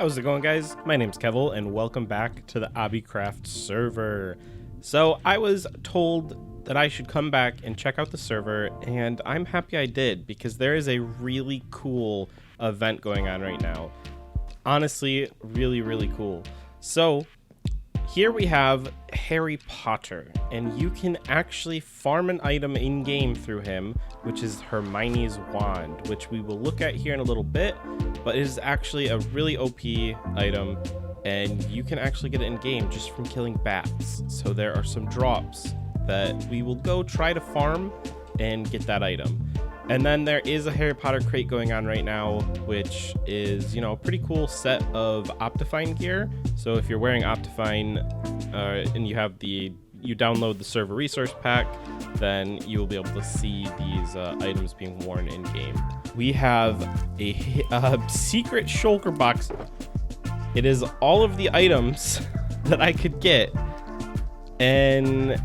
How's it going, guys? My name's Kevil, and welcome back to the Obicraft server. So I was told that I should come back and check out the server, and I'm happy I did, because there is a really cool event going on right now. Honestly, really cool. So here we have Harry Potter, and you can actually farm an item in-game through him, which is Hermione's wand, which we will look at here in a little bit, but it is actually a really OP item, and you can actually get it in-game just from killing bats. So there are some drops that we will go try to farm and get that item. And then there is a Harry Potter crate going on right now, which is, a pretty cool set of Optifine gear. So if you're wearing Optifine and you download the server resource pack, then you will be able to see these items being worn in game. We have a secret shulker box. It is all of the items that I could get, and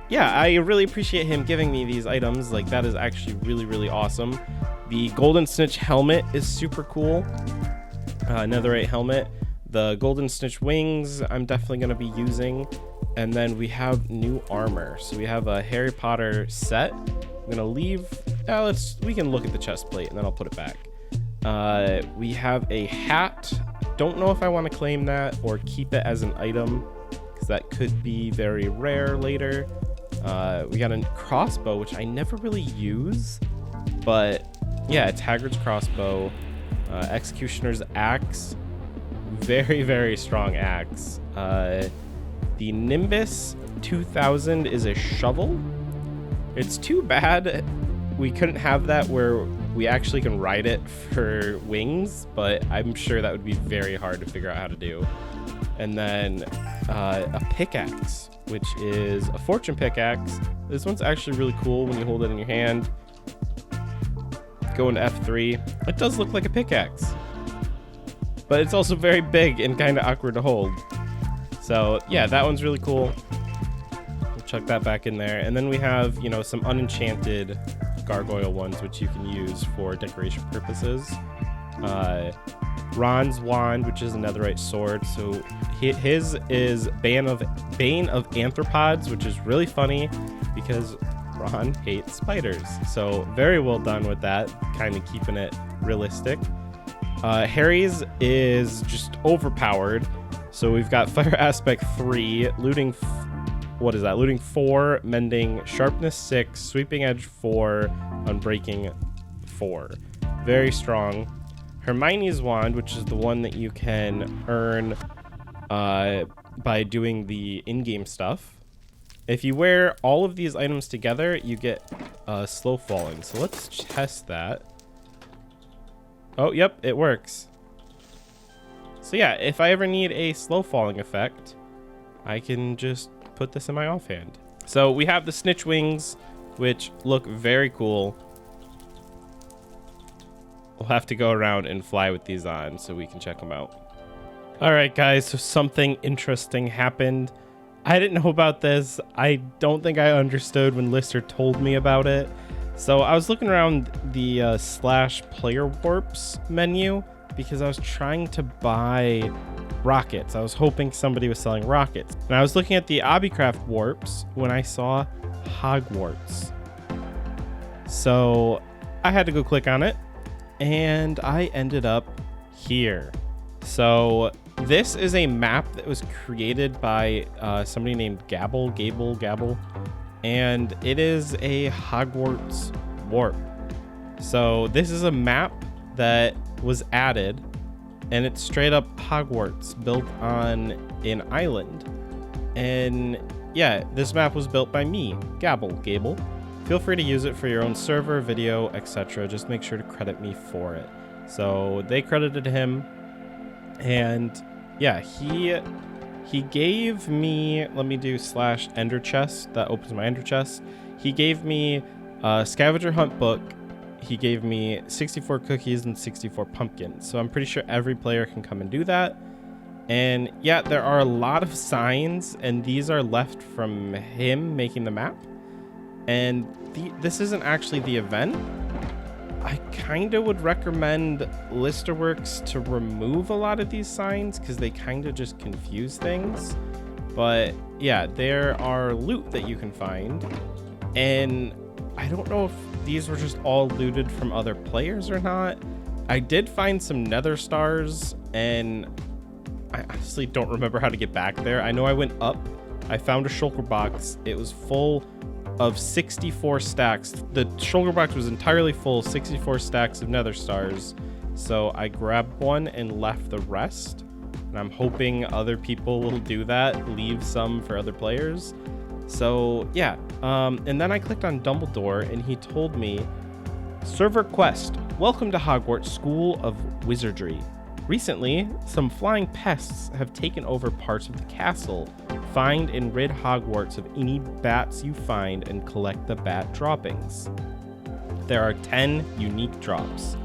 yeah, I really appreciate him giving me these items. Like, that is actually really awesome. The golden snitch helmet is super cool. Netherite helmet. The golden snitch wings I'm definitely going to be using. And then we have new armor. So we have a Harry Potter set. I'm going to leave. We can look at the chest plate and then I'll put it back. We have a hat. Don't know if I want to claim that or keep it as an item, because that could be very rare later. We got a crossbow, which I never really use, but yeah, it's Hagrid's crossbow. Executioner's axe, very strong axe. The Nimbus 2000 is a shovel. It's too bad we couldn't have that where we actually can ride it for wings, but I'm sure that would be very hard to figure out how to do. And then a pickaxe, which is a fortune pickaxe. This one's actually really cool when you hold it in your hand. Go into F3. It does look like a pickaxe, but it's also very big and kind of awkward to hold. So yeah, that one's really cool. We'll chuck that back in there. And then we have, some unenchanted gargoyle ones, which you can use for decoration purposes. Ron's wand, which is a netherite sword. So his is Bane of Arthropods, which is really funny because Ron hates spiders. So very well done with that, kind of keeping it realistic. Harry's is just overpowered. So we've got Fire Aspect 3, Looting 4, Mending, Sharpness 6, Sweeping Edge 4, Unbreaking 4. Very strong. Hermione's wand, which is the one that you can earn by doing the in-game stuff. If you wear all of these items together, you get slow falling. So let's test that. Oh, yep, it works. So yeah, if I ever need a slow falling effect, I can just put this in my offhand. So we have the snitch wings, which look very cool. We'll have to go around and fly with these on so we can check them out. All right, guys, so something interesting happened. I didn't know about this. I don't think I understood when Lister told me about it. So I was looking around the slash player warps menu because I was trying to buy rockets. I was hoping somebody was selling rockets. And I was looking at the Obicraft warps when I saw Hogwarts. So I had to go click on it, and I ended up here. So this is a map that was created by somebody named Gabble, and it is a Hogwarts warp. So this is a map that was added, and it's straight up Hogwarts built on an island. And yeah, this map was built by me, Gable. Feel free to use it for your own server, video, etc. Just make sure to credit me for it. So they credited him, and yeah, he gave me, let me do / ender chest. That opens my ender chest. He gave me a scavenger hunt book. He gave me 64 cookies and 64 pumpkins. So I'm pretty sure every player can come and do that. And yeah, there are a lot of signs, and these are left from him making the map. And this isn't actually the event. I kind of would recommend Listerworks to remove a lot of these signs because they kind of just confuse things. But yeah, there are loot that you can find. And I don't know if these were just all looted from other players or not. I did find some nether stars, and I honestly don't remember how to get back there. I know I went up, I found a shulker box. It was full of 64 stacks. The shulker box was entirely full, 64 stacks of nether stars. So I grabbed one and left the rest. And I'm hoping other people will do that, leave some for other players. So yeah, and then I clicked on Dumbledore and he told me, server quest, welcome to Hogwarts School of Wizardry. Recently, some flying pests have taken over parts of the castle. Find and rid Hogwarts of any bats you find and collect the bat droppings. There are 10 unique drops.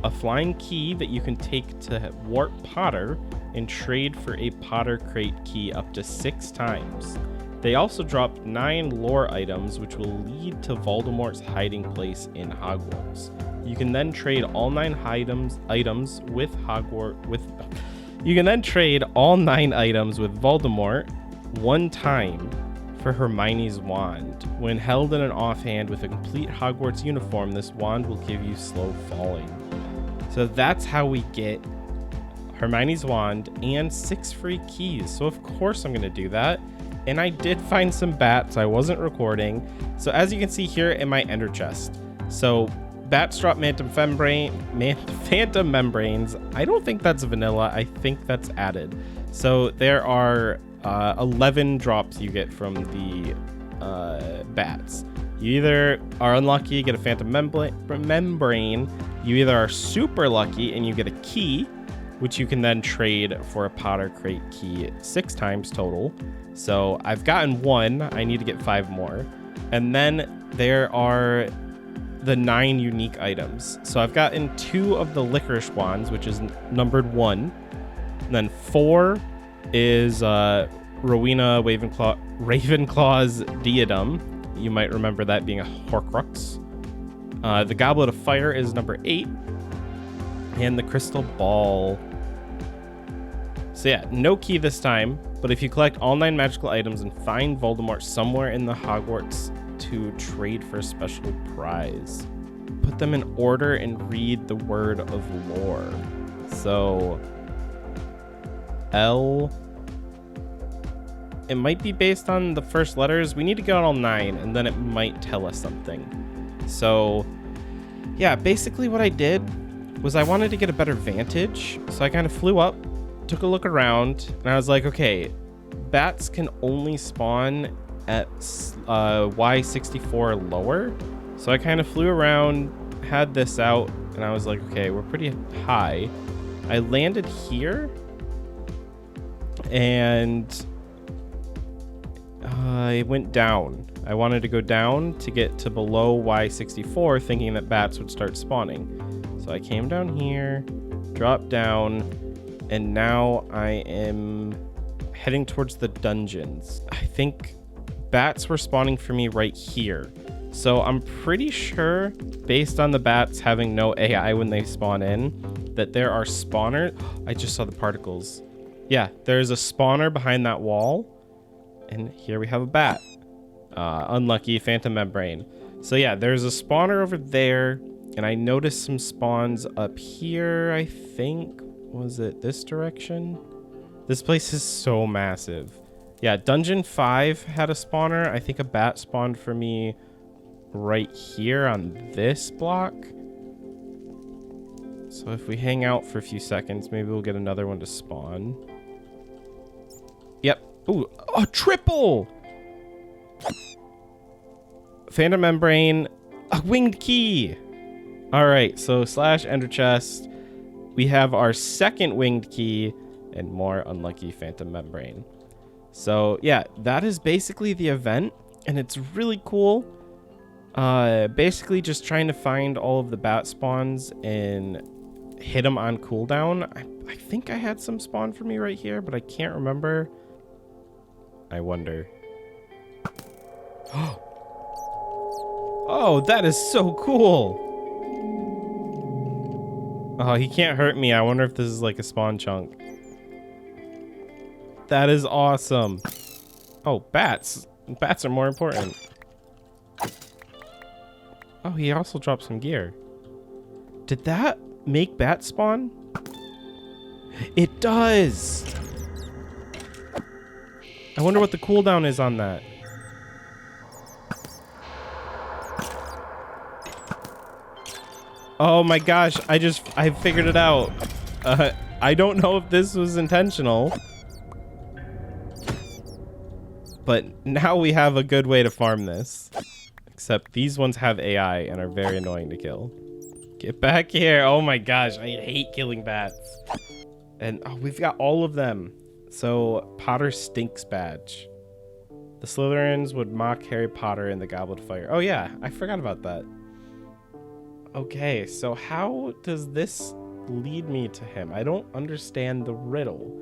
A flying key that you can take to Warp Potter and trade for a Potter Crate key up to 6 times. They also dropped 9 lore items which will lead to Voldemort's hiding place in Hogwarts. You can then trade all 9 items with You can then trade all 9 items with Voldemort one time for Hermione's wand. When held in an offhand with a complete Hogwarts uniform, this wand will give you slow falling. So that's how we get Hermione's wand and 6 free keys. So of course I'm going to do that. And I did find some bats. I wasn't recording. So as you can see here in my ender chest. So bats drop phantom membranes. I don't think that's vanilla. I think that's added. So there are 11 drops you get from the bats. You either are unlucky, get a phantom membrane. You either are super lucky and you get a key, which you can then trade for a Potter Crate key 6 times total. So I've gotten 1. I need to get 5 more. And then there are the 9 unique items. So I've gotten 2 of the licorice wands, which is numbered 1. And then 4 is Rowena Ravenclaw's diadem. You might remember that being a Horcrux. The Goblet of Fire is number 8. And the crystal ball. So yeah, no key this time, but if you collect all 9 magical items and find Voldemort somewhere in the Hogwarts to trade for a special prize, put them in order and read the word of lore. So L, it might be based on the first letters. We need to get all 9 and then it might tell us something. So yeah, basically what I did was I wanted to get a better vantage. So I kind of flew up, took a look around, and I was like, okay, bats can only spawn at Y64 lower. So I kind of flew around, had this out, and I was like, okay, we're pretty high. I landed here, and I went down. I wanted to go down to get to below Y64, thinking that bats would start spawning. So I came down here, dropped down, and now I am heading towards the dungeons. I think bats were spawning for me right here. So I'm pretty sure, based on the bats having no AI when they spawn in, that there are spawners. I just saw the particles. Yeah, there's a spawner behind that wall. And here we have a bat. Unlucky, phantom membrane. So yeah, there's a spawner over there. And I noticed some spawns up here, I think. Was it this direction? This place is so massive. Yeah, Dungeon 5 had a spawner. I think a bat spawned for me right here on this block. So if we hang out for a few seconds, maybe we'll get another one to spawn. Yep. Ooh, a triple! Phantom membrane, a winged key. All right, so slash ender chest. We have our second winged key and more unlucky phantom membrane. So yeah, that is basically the event, and it's really cool. Basically just trying to find all of the bat spawns and hit them on cooldown. I think I had some spawn for me right here, but I can't remember. I wonder. Oh, that is so cool. Oh, he can't hurt me. I wonder if this is like a spawn chunk. That is awesome. Oh, bats. Bats are more important. Oh, he also dropped some gear. Did that make bat spawn? It does. I wonder what the cooldown is on that. Oh my gosh, I figured it out. I don't know if this was intentional, but now we have a good way to farm this. Except these ones have AI and are very annoying to kill. Get back here. Oh my gosh, I hate killing bats. And oh, we've got all of them. So, Potter Stinks badge. The Slytherins would mock Harry Potter in the Goblet of Fire. Oh yeah, I forgot about that. Okay, so how does this lead me to him? I don't understand the riddle.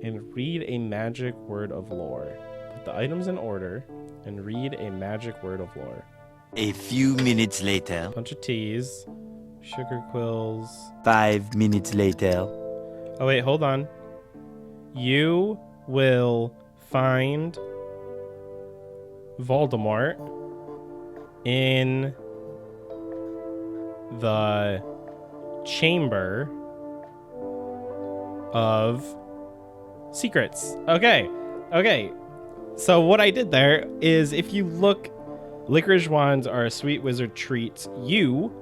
And read a magic word of lore. Put the items in order and read a magic word of lore. A few minutes later. Bunch of teas. Sugar quills. 5 minutes later. Oh wait, hold on. You will find Voldemort in the Chamber of Secrets. Okay. So what I did there is, if you look, licorice wands are a sweet wizard treat. You,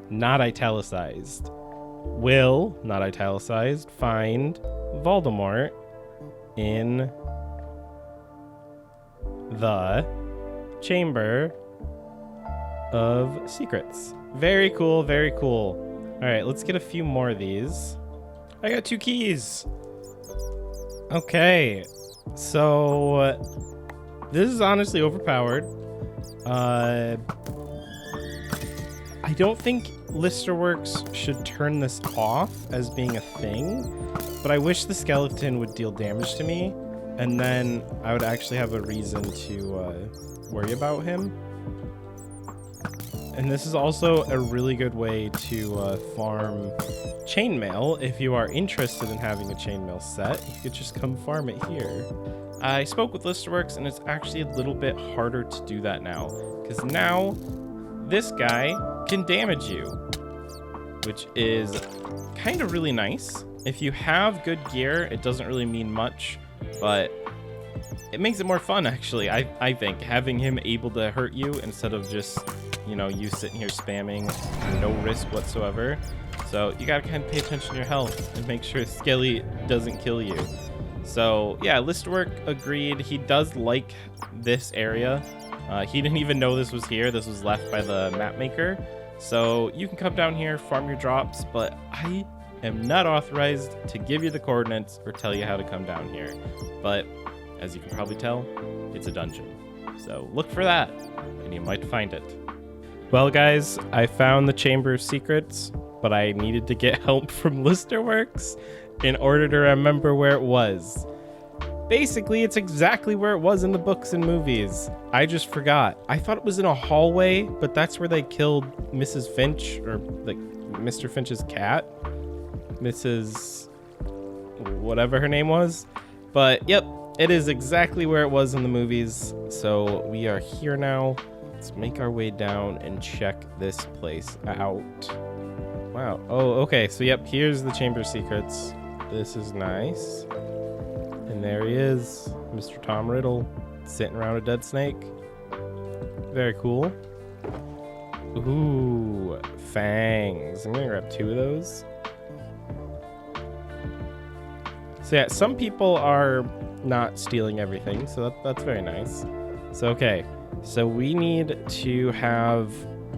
not italicized, will, not italicized, find Voldemort in the Chamber of Secrets. Very cool, very cool. All right, let's get a few more of these. I got 2 keys. Okay, so this is honestly overpowered. I don't think Listerworks should turn this off as being a thing, but I wish the skeleton would deal damage to me, and then I would actually have a reason to worry about him. And this is also a really good way to farm chainmail. If you are interested in having a chainmail set, you could just come farm it here. I spoke with Listerworks, and it's actually a little bit harder to do that now, because now this guy can damage you, which is kind of really nice. If you have good gear, it doesn't really mean much, but it makes it more fun, actually. I think having him able to hurt you instead of just, you know, you sitting here spamming, no risk whatsoever. So you gotta kind of pay attention to your health and make sure Skelly doesn't kill you. So yeah, Listwork agreed. He does like this area. He didn't even know this was here. This was left by the map maker. So you can come down here, farm your drops, but I am not authorized to give you the coordinates or tell you how to come down here. But as you can probably tell, it's a dungeon. So look for that, and you might find it. Well, guys, I found the Chamber of Secrets, but I needed to get help from Listerworks in order to remember where it was. Basically, it's exactly where it was in the books and movies. I just forgot. I thought it was in a hallway, but that's where they killed Mrs. Finch, or like Mr. Finch's cat. Mrs. whatever her name was. But yep, it is exactly where it was in the movies. So we are here now. Let's make our way down and check this place out. Wow. Oh, okay. So yep, here's the Chamber of Secrets. This is nice. And there he is, Mr. Tom Riddle, sitting around a dead snake. Very cool. Ooh, fangs. I'm gonna grab 2 of those. So yeah, some people are not stealing everything, so that's very nice. So okay, so we need to have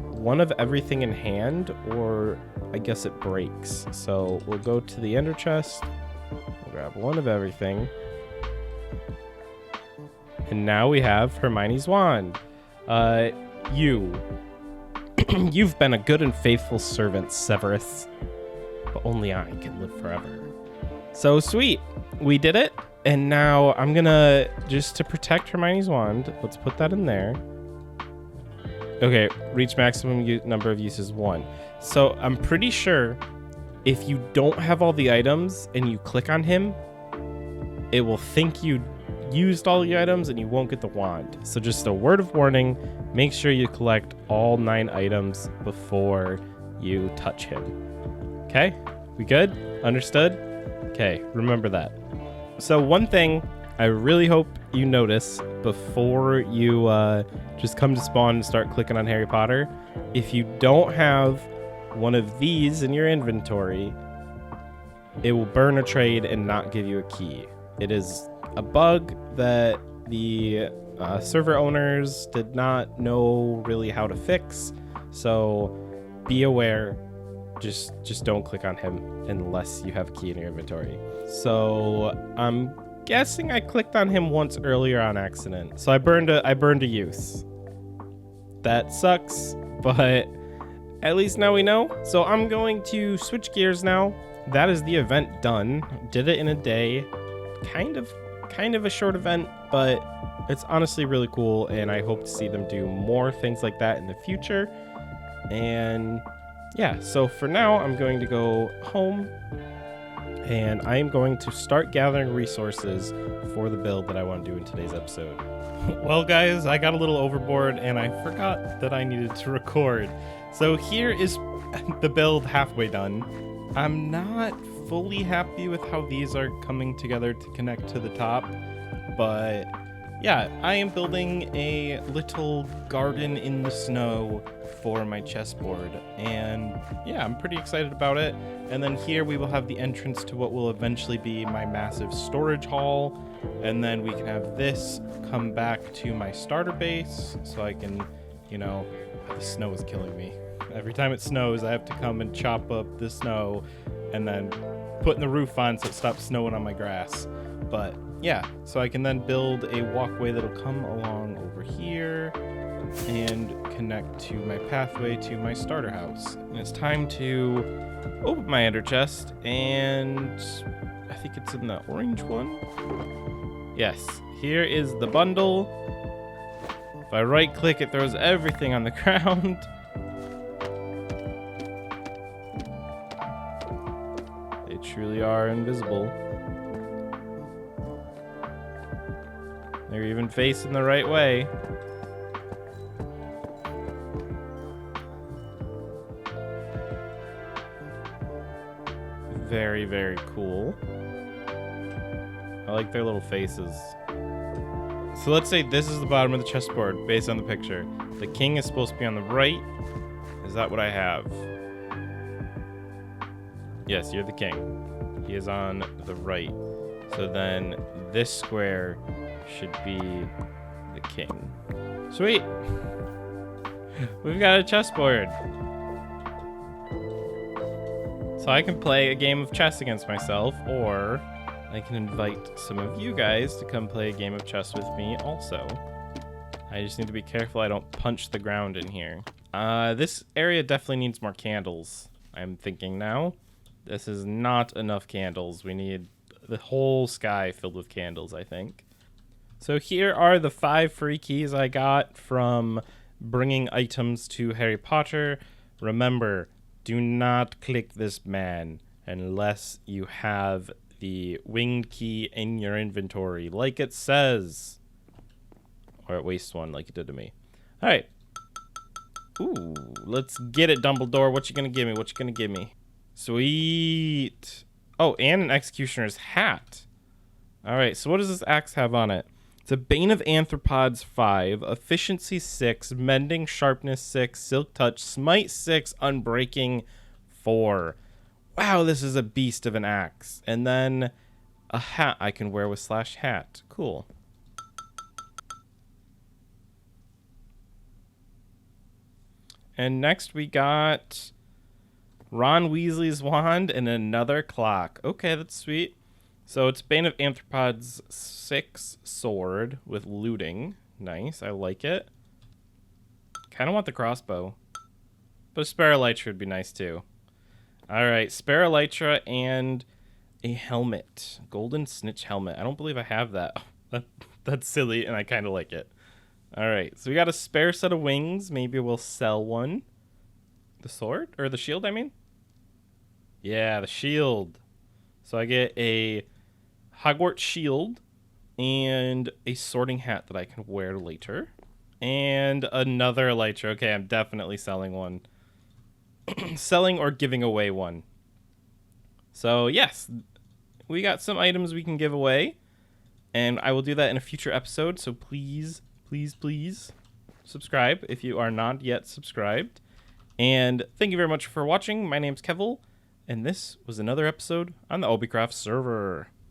one of everything in hand, or I guess it breaks. So we'll go to the ender chest, we'll grab one of everything. And now we have Hermione's wand. You've been a good and faithful servant, Severus, but only I can live forever. So sweet, we did it. And now I'm gonna, just to protect Hermione's wand, let's put that in there. Okay, reach maximum number of uses 1. So I'm pretty sure if you don't have all the items and you click on him, it will think you used all the items and you won't get the wand. So just a word of warning, make sure you collect all 9 items before you touch him. Okay? We good? Understood? Okay, remember that. So one thing I really hope you notice before you just come to spawn and start clicking on Harry Potter, if you don't have one of these in your inventory, it will burn a trade and not give you a key. It is a bug that the server owners did not know really how to fix, so be aware. Just don't click on him unless you have a key in your inventory. So I'm guessing I clicked on him once earlier on accident. So I burned a use. That sucks, but at least now we know. So I'm going to switch gears now. That is the event done. Did it in a day. Kind of a short event, but it's honestly really cool, and I hope to see them do more things like that in the future. And yeah, so for now, I'm going to go home, and I am going to start gathering resources for the build that I want to do in today's episode. Well, guys, I got a little overboard, and I forgot that I needed to record. So here is the build halfway done. I'm not fully happy with how these are coming together to connect to the top, but yeah, I am building a little garden in the snow for my chessboard, and yeah, I'm pretty excited about it. And then here we will have the entrance to what will eventually be my massive storage hall, and then we can have this come back to my starter base so I can, the snow is killing me. Every time it snows, I have to come and chop up the snow and then putting the roof on so it stops snowing on my grass. But yeah, so I can then build a walkway that'll come along over here and connect to my pathway to my starter house. And it's time to open my ender chest, and I think it's in the orange one. Yes, here is the bundle. If I right click, it throws everything on the ground. They truly are invisible. They're even facing the right way. Very, very cool. I like their little faces. So let's say this is the bottom of the chessboard based on the picture. The king is supposed to be on the right. Is that what I have? Yes, you're the king. He is on the right. So then this square should be the king. Sweet. We've got a chessboard. So I can play a game of chess against myself, or I can invite some of you guys to come play a game of chess with me also. I just need to be careful I don't punch the ground in here. This area definitely needs more candles, I'm thinking now. This is not enough candles. We need the whole sky filled with candles, I think. So here are the 5 free keys I got from bringing items to Harry Potter. Remember, do not click this man unless you have the winged key in your inventory, like it says. Or it wastes one like it did to me. All right. Ooh, let's get it, Dumbledore. What you gonna give me? What you gonna give me? Sweet. Oh, and an executioner's hat. All right, so what does this axe have on it? It's a Bane of Arthropods 5, Efficiency 6, Mending Sharpness 6, Silk Touch, Smite 6, Unbreaking 4. Wow, this is a beast of an axe. And then a hat I can wear with slash hat. Cool. And next we got Ron Weasley's wand and another clock. Okay, that's sweet. So it's Bane of Arthropods 6 sword with looting. Nice, I like it. Kind of want the crossbow. But a spare elytra would be nice too. Alright, spare elytra and a helmet. Golden snitch helmet. I don't believe I have that. That's silly, and I kind of like it. Alright, so we got a spare set of wings. Maybe we'll sell one. The sword? Or the shield, I mean? Yeah, the shield. So I get a Hogwarts shield and a sorting hat that I can wear later. And another elytra. Okay, I'm definitely selling one. Selling or giving away one. So, yes, we got some items we can give away. And I will do that in a future episode. So please, please, please subscribe if you are not yet subscribed. And thank you very much for watching. My name's Kevil, and this was another episode on the Obicraft server.